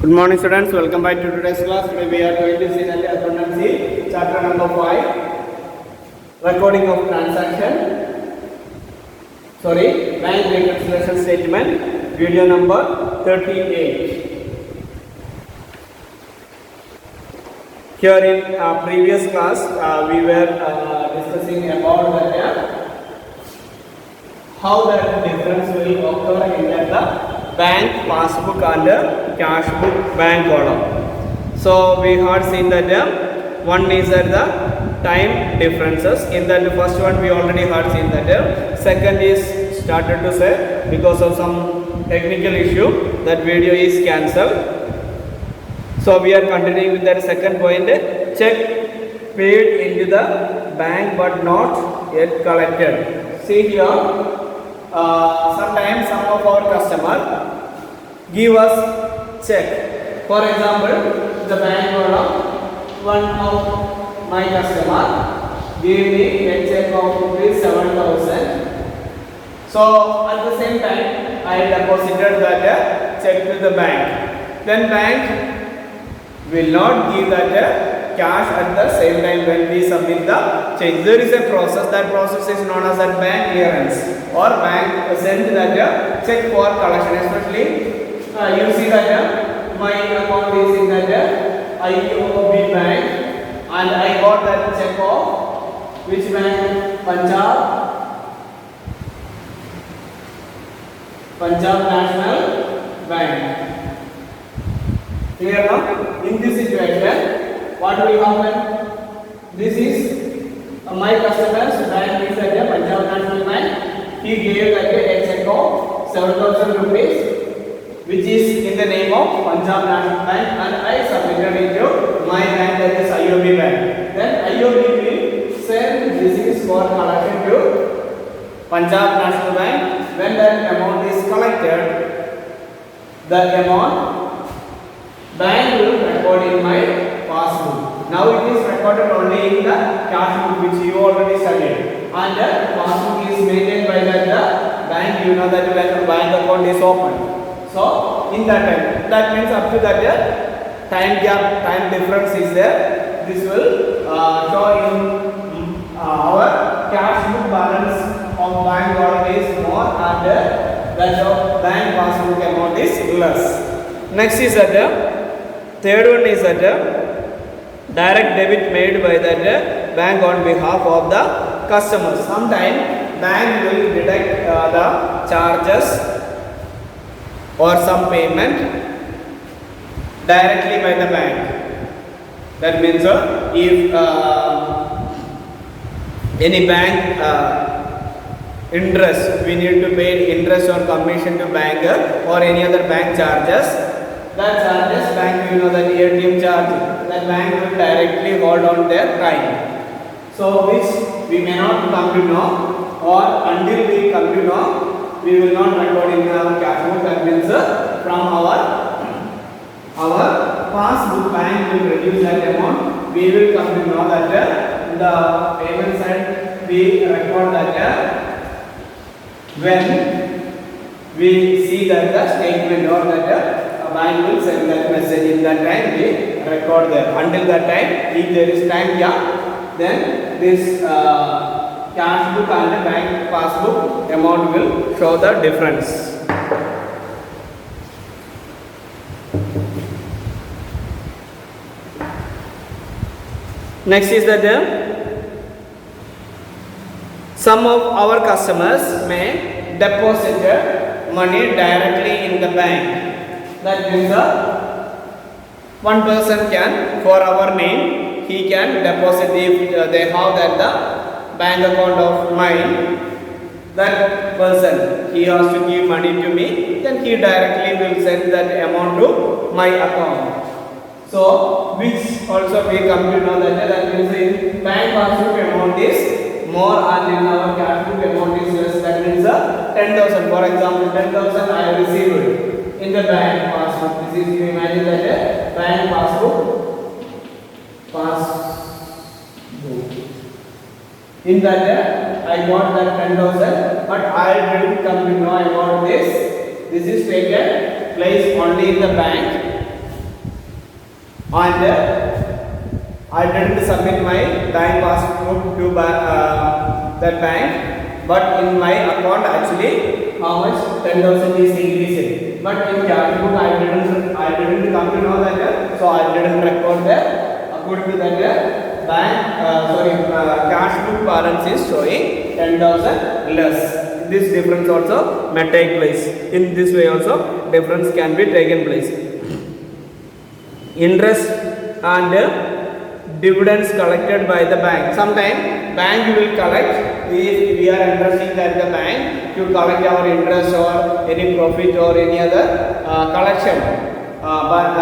Good morning students, welcome back to today's class. Today we are going to see that accountancy chapter number 5, recording of transaction, bank reconciliation statement, video number 38. Here in previous class we were discussing about how that difference will occur in the bank passbook and cash book bank column. So we had seen that one is that the time differences. In that first one we already had seen that. Second is started to say because of some technical issue that video is cancelled. So we are continuing with that second point. Check paid into the bank but not yet collected. See here. Sometimes some of our customer give us check. For example, the bank column, one of my customer gave me a check of rupees 7,000. So at the same time, I deposited that check to the bank. Then bank will not give that cash at the same time when we submit the check. There is a process. That process is known as a bank clearance or bank send that check for collection. Especially you see that my account is in that IOB bank and I got that check of which bank? Punjab National Bank. Clear now? In this situation, what will happen? This is my customer's bank is at Punjab National Bank. He gave a check of 7,000 rupees, which is in the name of Punjab National Bank, and I submitted it to my bank, that is IOB Bank. Then IOB will send this for collection to Punjab National Bank. When that amount is collected, the amount bank will record in my passbook. Now it is recorded only in the cash book which you already studied, and the passbook is maintained by the bank. You know that when the bank account is open. So in that time, that means up to that time gap, time difference is there. This will show in our cash book balance of bank account is more and that of bank passbook amount is less. Next is that third one is that direct debit made by that bank on behalf of the customer. Sometimes bank will deduct the charges or some payment directly by the bank. That means if any bank interest, we need to pay interest or commission to bank or any other bank charges, that charges bank, you know, that ATM charge, that bank will directly hold on their time. So which we may not come to know, or until we come to know, we will not record in our cash book. That means from our passbook, bank will reduce that amount. We will come to know that the payment side we record that when we see that the statement or that bank will send that message. In that time we record there. Until that time, if there is time gap, then this cash book and the bank passbook amount will show the difference. Next is that some of our customers may deposit money directly in the bank. That means one person can, for our name, he can deposit if they have that the bank account of mine. That person, he has to give money to me, then he directly will send that amount to my account. So which also we come to know that means in bank passbook amount is more and in our cash book amount is less. That means 10,000. For example, 10,000 I have received in the bank passbook. This is, you imagine that bank passbook. In that I got that 10,000, but I didn't come to know about this. This is taken place only in the bank. and I didn't submit my bank passbook to that bank, but in my account actually how much 10,000 is increased. But in cash book I didn't come to know that, so I didn't record that. According to that cash book balance is showing 10,000 less. This difference also may take place. In this way also difference can be taken place. Interest and dividends collected by the bank. Sometimes bank will collect if we are entrusting at the bank to collect our interest or any profit or any other collection. But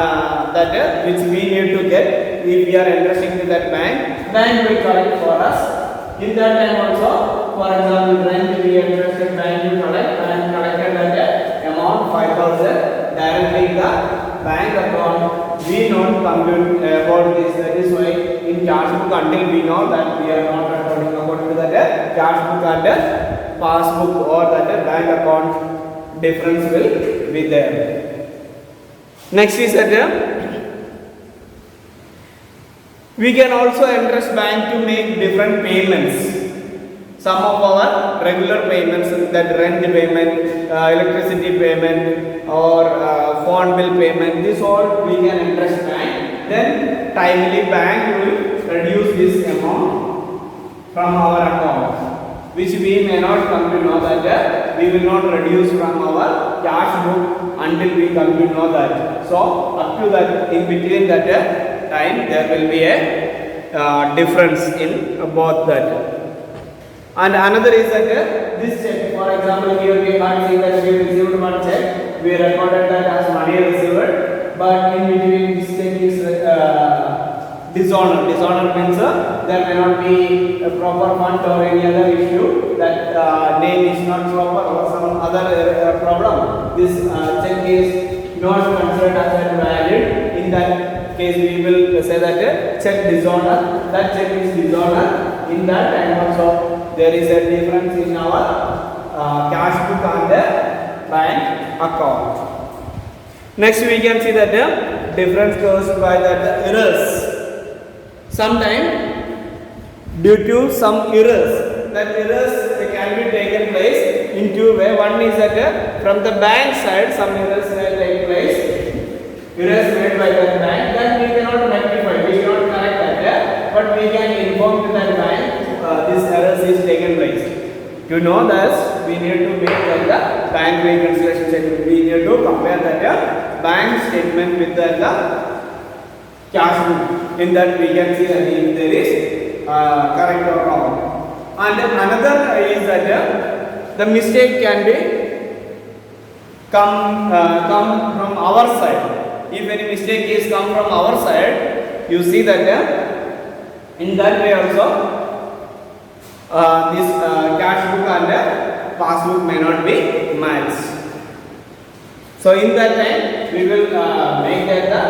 that which we need to get, if we are entrusting to that bank will collect for us. In that time also, for example, rent we entrusted bank will collect and collected that amount 5,000 directly in the bank account. We don't compute about this. That is why in cash book until we know that we are not recording according to that cash book and passbook or that bank account difference will be there. Next is that we can also entrust bank to make different payments. Some of our regular payments, that rent payment, electricity payment or phone bill payment, this all we can entrust bank. Then timely bank will reduce this amount from our account, which we may not come to know that we will not reduce from our cash book until we come to know that. So up to that, in between that time there will be a difference in both that. And another is that this check, for example, here we can't see that we received one check, we recorded that as money received, but in between this check is dishonor. Dishonor means there may not be a proper fund or any other issue, that name is not proper or some other problem. This check is not considered as valid. In that case, we will say that check dishonor. That check is dishonor. In that time also, there is a difference in our cash book and the bank account. Next, we can see that the difference caused by the errors. Sometimes, due to some errors, that errors can be taken place in two ways. One is that from the bank side, some errors may take place. Errors made by the bank that we cannot rectify, we cannot correct that, but we can inform to that bank this errors is taken place. To know this, we need to make the bank reconciliation statement. We need to compare that bank statement with the cash book. In that we can see that if there is correct or wrong. And another is that the mistake can be come from our side. If any mistake is come from our side, you see that in that way also this cash book and passbook may not be matched. So in that time we will make that the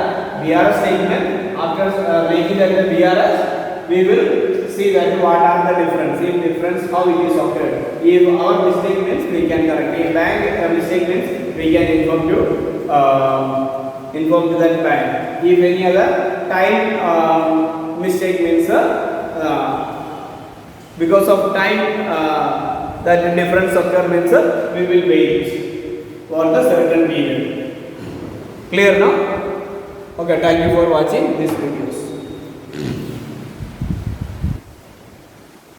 BRS statement. After making that the BRS, we will see that what are the difference. If difference, how it is occurred. If our mistake means we can correct. If bank mistake means we can inform to that bank. If any other time mistake means because of time that difference occur means we will wait for the certain period. Clear now? Okay, thank you for watching this videos.